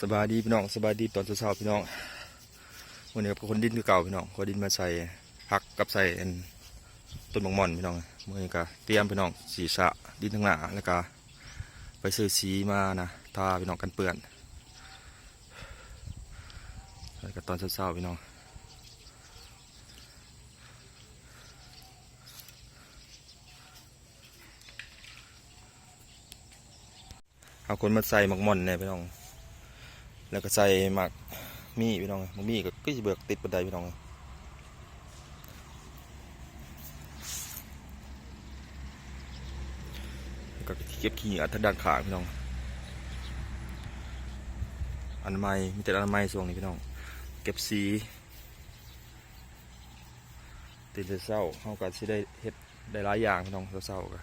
สบายดีพี่น้องสบายดีตอนเช้าๆพี่น้องวันนี้กับคนดินคือเก่าพี่น้องคนดินมาใส่ผักกับใส่ต้นมะม่อนพี่น้องมื่อนี้ก็เตรียมพี่น้องสีสะดินทั้งหน้าแล้วก็ไปซื้อสีมานะทาพี่น้องกันเปื้อนแล้วก็ตอนเช้าๆพี่น้องเอาคนมาใส่หมักม่อนเนี่ยพี่น้องแล้วก็ใส่หมักมี่พี่น้องหมักมี่ก็จะเบิกติดบันไดพี่น้องก็เก็บขี้อัดทางด้านขาพี่น้องอนามัยมีแต่อนามัยส่วนนี้พี่น้องเก็บสีตื่นเช้าเขาก็สิได้เฮ็ดได้หลายอย่างพี่น้องเช้าๆก็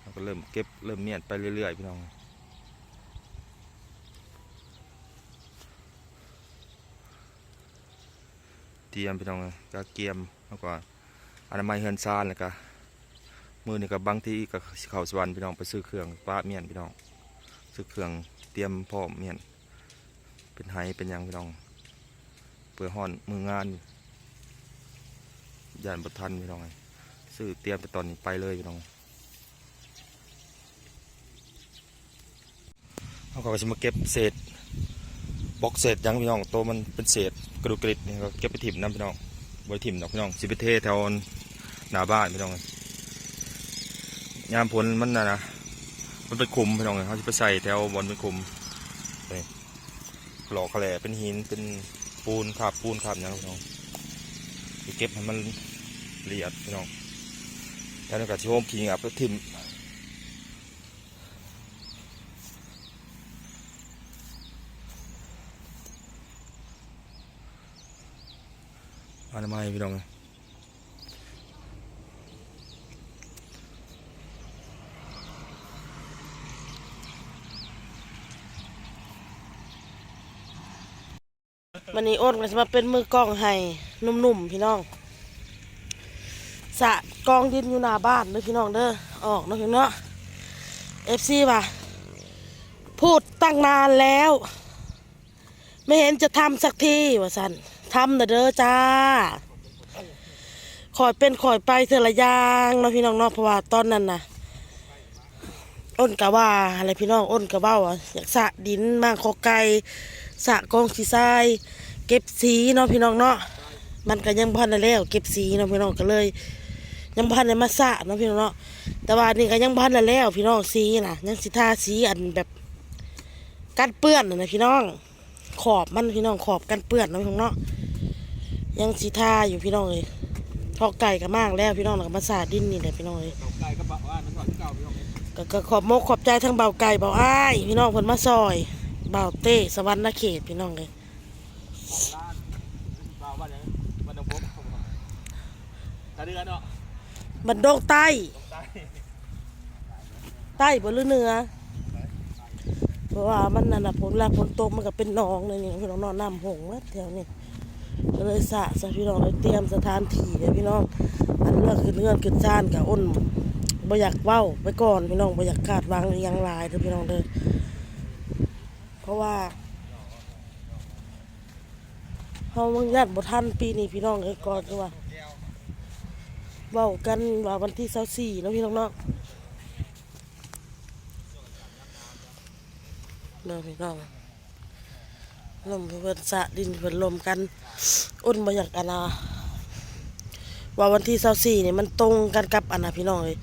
เราก็เริ่มเก็บเริ่มเนียนไปเรื่อยๆพี่น้องเตรียมพี่น้องก็เกียมแล้วก็อนามัยเฮือนซานแล้วก็มือนี่ก็บางที่ก็เข้าสวรรค์พี่น้องไปซื้อเครื่องป้าเมียนพี่น้องซื้อเครื่องเตรียมพร้อมเมียนเป็นไห้เป็นยังพี่น้องเพื่อห่อนมืองานยานบทันพี่น้องซื้อเตรียมไปตอนนี้ไปเลยพี่น้องเขาก็จะมาเก็บเศษบล็อกเศษยังพี่น้องตัวมันเป็นเศษกระดูกกริดนี่ก็เก็บไปถิ่มน้ำพี่น้องบริถิ่มดอกพี่น้องสิบเทแถวหน้าบ้านพี่น้องยามผลมันนะมันเป็นคุมพี่น้องเขาจะไปใส่แถวบนเป็นคุมหล่อแกล่เป็นหินเป็นปูนขาบปูนขาบอย่างพี่น้องเก็บให้มันละเอียดพี่น้องแล้วก็ชิโฮมขิงอับแล้วถิ่มอนามัยพี่น้องวันนี้อ้นก็จะมาเป็นมือกล้องให้นุ่มๆพี่น้องสะกองดินอยู่หน้าบ้านเด้อพี่น้องเด้อออกเนาะพี่น้องFC ป่ะพูดตั้งนานแล้วไม่เห็นจะทำสักทีว่าสันทำเด้อจ้าคอยเป็นคอยไปเถอะละยางเนาะพี่น้องเนาะเพราะว่าตอนนั้นน่ะอ้นกะว่าอะไรพี่น้องอ้นกะเบ้าอยากสะดินมากขอไก่สะกองสีทรายเก็บสีเนาะพี่น้องเนาะมันก็ยังพันได้แล้วเก็บสีเนาะพี่น้องก็เลยยังพันได้มาสะเนาะพี่น้องเนาะแต่ว่านี่ก็ยังพันได้แล้วพี่น้องสีน่ะยังสิทาสีอันแบบกันเปื้อนนะพี่น้องขอบมันพี่น้องขอบกันเปื้อนเนาะพี่น้องเนาะยังสิทาอยู่พี่น้องเลยทอไก่ก็มากแล้วพี่น้องแล้วก็มาสะดินนี่แหละพี่น้องเลยก็ขอบมกขอบใจทั้งเบาไก่เบาอ้ายพี่น้องเพิ่นมาซอยเบาเต้สวรรค์เขตพี่น้องเลยบันดงใต้ใต้บนหรือเหนือเพราะว่ามันนั่นน่ะฝนตกมันก็เป็นหนองเลยนี่พี่น้องนอนน้ำหงมัดแถวนี้ก็เลยสะพี่น้องเลยเตรียมสถานที่เลยพี่น้องอันเรื่องขึ้นเงื่อนขึ้นซ่านกับอ้นบ่อยากเว้าไปก่อนพี่น้องบ่อยากคาดหวังยังลายเด้อพี่น้องเด้อเพราะว่าเฮามึงยัดบ่ทันปีนี้พี่น้องเอ้ยก่อนคือว่าเว้ากันว่าวันที่24เนาะพี่น้องเนาะพี่น้องลมเพิ่นสะดินเพิ่นลมกันอ้นบ่อยากอันน่ะว่าวันที่24นี่มันตรงกันกับอันน่ะพี่น้องเอ้ย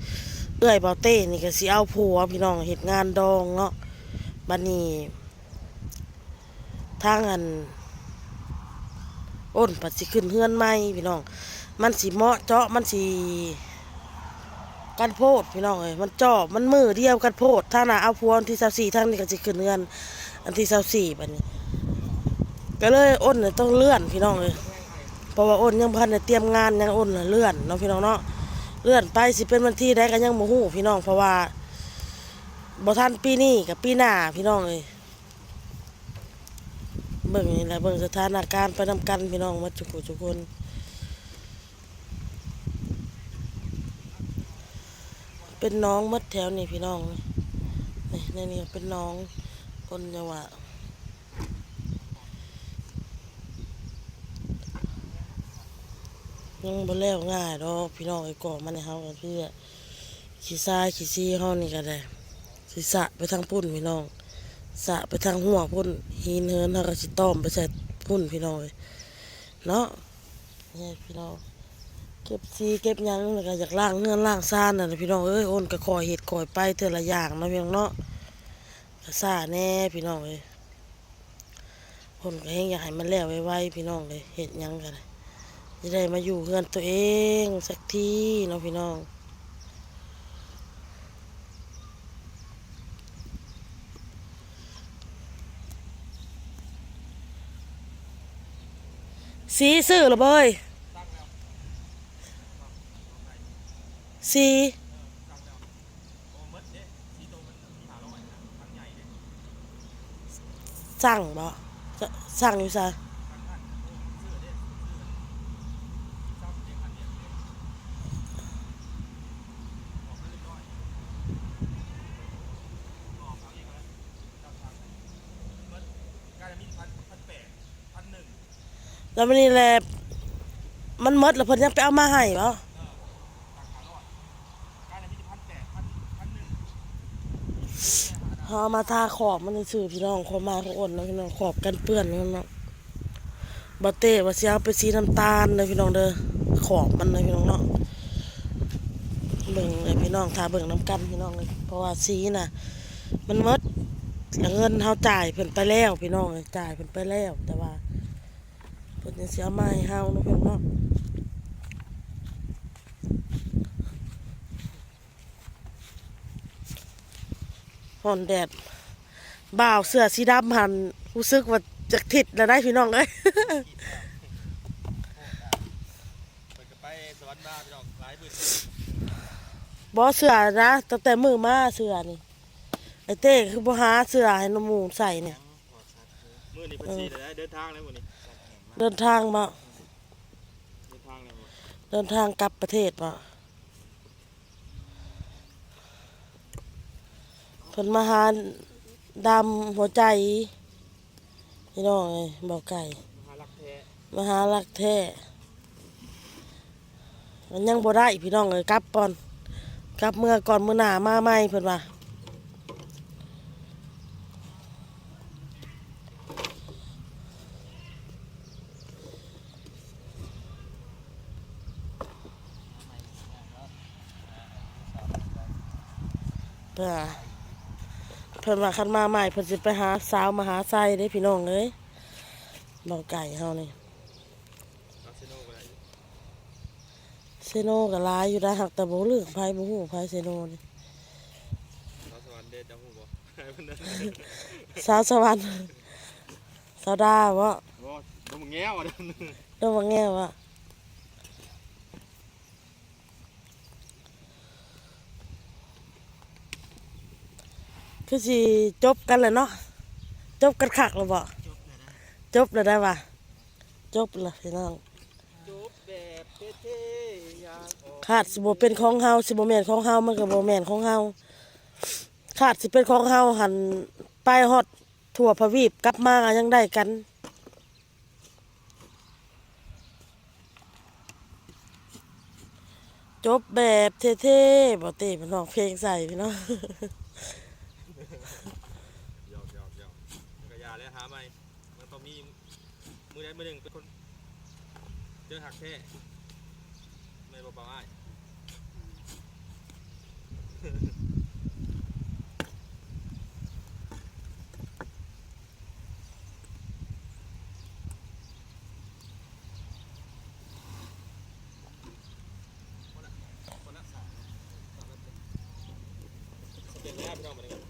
เอื้อยเบาเต้นี่ก็สิเอาผัวพี่น้องเฮ็ดงานดองเนาะบัดนี้ทางอันอ้นปัดสิขึ้นเฮือนใหม่พี่น้องมันสิเหมาะเจาะมันสิกันโพดพี่น้องเอ้ยมันเจาะมันมือเดียวกันโพดถ้าน่ะเอาผัววันที่24ทางนี้ก็สิขึ้นเฮือนอันที่24บัดนี้ก็เลยอ้นต้องเลื่อนพี่น้องเอ้ยเพราะว่าอ้นยังพันได้เตรียมงานยังอ้นเลื่อนเนาะพี่น้องเนาะเลื่อนไปสิเป็นวันที่ใดก็ยังบ่ฮู้พี่น้องเพราะว่าบ่ทันปีนี้กับปีหน้าพี่น้องเอ้ยเบิ่งนี่แหละเบิ่งสถานการณ์ไปนำกันพี่น้องมาทุกคนเป็นน้องมัดแถวนี่พี่น้อง นี่ในนี้เป็นน้องคนจังหวะยังบ่แล้วง่ายดอกพี่น้องไอ้ก่อมันให้เฮากันพี่อะขี้ทรายขี้ซีเฮานี่ก็ได้สิสะไปทางพุ่นพี่น้องสะไปทางหัวพุ่นหินเฮินเฮาก็สิต้อมไปใส่พุ่นพี่น้องเอ้ยเนาะนี่พี่น้องเก็บซีเก็บหยังแล้วก็อยากล้างเฮือนล้างซ่านน่ะพี่น้องเอ้ยโอนก็คอยเฮ็ดคอยไปเทื่อละอย่างเนาะพี่น้องเนาะก็ซ่าแน่พี่น้องเอ้ยโอนก็แฮงอยากให้มันแล้วไวๆพี่น้องเลยเฮ็ดหยังก็ได้จะได้มาอยู่เฮือนตัวเองสักทีเนาะพี่น้องสีซื้อเหรอเบยสีสั่งบ่จะสั่งอยู่ซะแล้วมันนี่แหละมันหมดแล้วเพิ่นยังไปเอามาให้บ่เอามาทาขอบมันซื่อพี่น้องขอมาของอ้นเนาะพี่น้องขอบกันเปื้อนเนาะบ่เต้ว่าสิเอาไปสีน้ำตาลเลยพี่น้องเด้อขอบมันเลยพี่น้องเนาะเบิ่งเลยพี่น้องทาเบิ่งน้ำกันพี่น้องเลยเพราะว่าสีน่ะมันหมดแล้วเงินเฮาจ่ายเพิ่นไปแล้วพี่น้องเลยจ่ายเพิ่นไปแล้วแต่ว่าเพิ่นยังสิเอามาให้เฮาเนาะพี่น้องเนาะฮ้อนแดดบ่าวเสื้อสีดำหันรู้สึกว่าจะทิศแล้วได้พี่น้องเอ้ย ไปสวรรค์มาพี่น้องหลายมื้อ บ่เสื้อนะตั้งแต่มือมาเสื้อนี่ไอ้เต้คือบ่หาเสื้อให้น้องหมูใส่เนี่ย มื้อนี้เพิ่นสิได้เดินทางแล้วมื้อนี้ เดินทางมา เดินทางแล้วบ่ เดินทางกลับประเทศมาเพิ่นมาหาดำหัวใจพี่น้องเอ้ยบ่ไก่ หารักแท้ มาหารักแท้มันยังบ่ได้พี่น้องเอ้ยกลับก่อนกลับเมื่อก่อนมื้อหน้ามาใหม่เพิ่นว่าเพิ่นว่าคันมาใหม่เพิ่นสิไปหาสาวมหาไซเด้พี่น้องเอ้ยบ่ไก่เฮานี่ คาสิโนก็ได้ เซโนก็หลายอยู่ได้หักแต่บ่เรื่องไผบ่ฮู้ไผเซโนนี่ สาวสวรรค์เด้จังฮู้บ่เพิ่นน่ะ สาวสวรรค์สาวดาบ่ บ่บ่มึงแง้วอ่ะเด้อ เรื่องว่าแง่วะคือสิจบกันแล้วเนาะจบกันคักแล้วบ่จบแล้วได้ป่ะจบแล้วพี่น้อง จบแบบเท่ๆอยากออก ขาดสิบ่เป็นของเฮาสิบ่แม่นของเฮามันก็บ่แม่นของเฮาขาดสิเป็นของเฮาหันไปฮอดทั่วพวีปกลับมาก็ยังได้กันจบแบบเท่ๆบ่เต้พี่น้องเพลงใส่พี่น้อง หยอกก็อย่าแล้วหาใหม่มันต้องมีมื้อใดมื้อหนึงเป็นคนเจอหักแท้แม่นบ่เปล่าอ้าย เป็นแล้วพี่น้องมาเลยกัน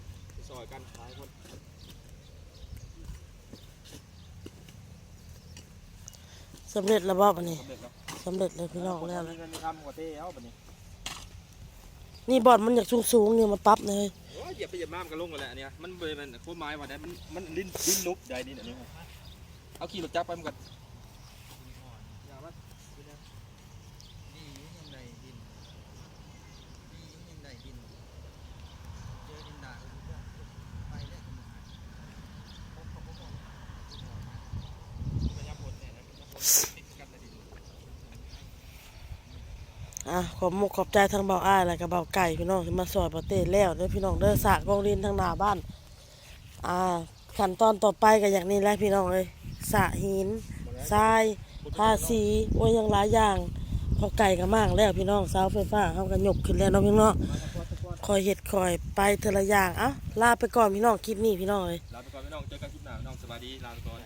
ซอยกันหลายคน สำเร็จแล้วบ่บัดนี้ สำเร็จแล้ว สำเร็จเลยพี่น้องแล้ว มีเงินมีคำหัวเต้เอาแบบนี้ นี่บอดมันอยากสูงๆนี่มาปรั๊บเลย โอ้ยเหยียบไปเหยียบมามันก็ลงกันแหละอันเนี้ยมันเป็นมันโค้งไม้ว่าได้มันลิ้นลุกได้ดินอันนี้เอาขี่รถจักรไปมันก็อย่ามา ดียังไงดินดียังไงดินเจอดินด่าง ขอบมกขอบใจทั้งเบาอ้ายและก็เบาไก่พี่น้องที่มาซอยบ่เต้แล้วเด้อพี่น้องเด้อสระกองดินทางหน้าบ้านขั้นตอนต่อไปก็อย่างนี้แหละพี่น้องเอ้ยสระหินทรายทาสีโอ้ยยังหลายอย่างพอไก่ก็มากแล้วพี่น้องเสาไฟฟ้าเฮาก็ยกขึ้นแล้วเนาะพี่น้องคอยเฮ็ดคอยไปเทอละอย่างลาไปก่อนพี่น้องคลิปนี้พี่น้องเอ้ย ลาไปก่อนพี่น้องเจอกันคลิปหน้าพี่น้องสวัสดีลาไปก่อน